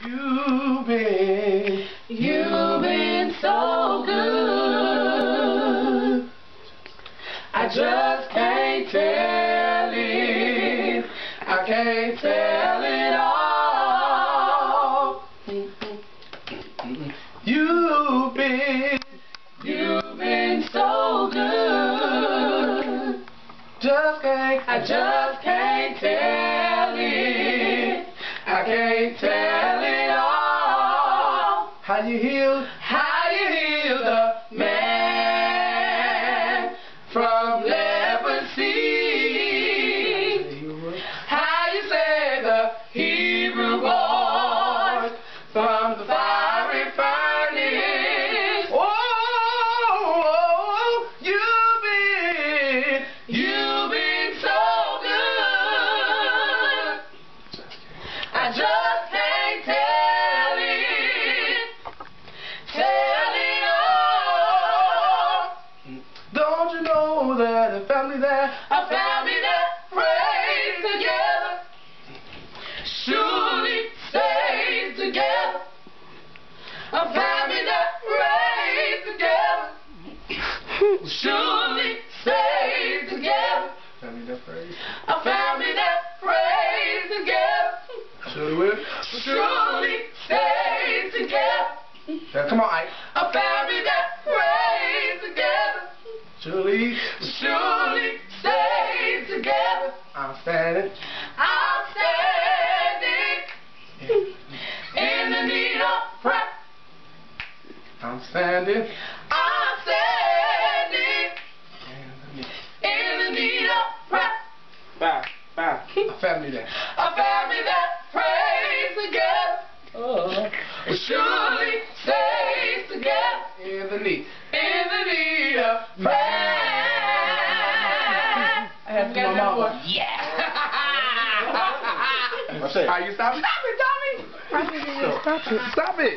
You've been so good. I just can't tell it. I can't tell it all. You've been so good. I just can't tell it. I can't tell it all. How you heal the man from leprosy. How you save the Hebrew boys from the fiery furnace. Oh, you've been so good. I just can't tell it. Tell it all. Don't you know that a family that prays together surely stays together. A family that prays together surely stays together. A family that prays together surely stays together. Come on, Ike. A family that prays together surely stays together. I'm standing in the need of prayer. I'm standing in the need of prayer. A family that prays together surely stays together. In the need of prayer. I have to go more. Yeah. How you stop? Stop it, Tommy. Stop it.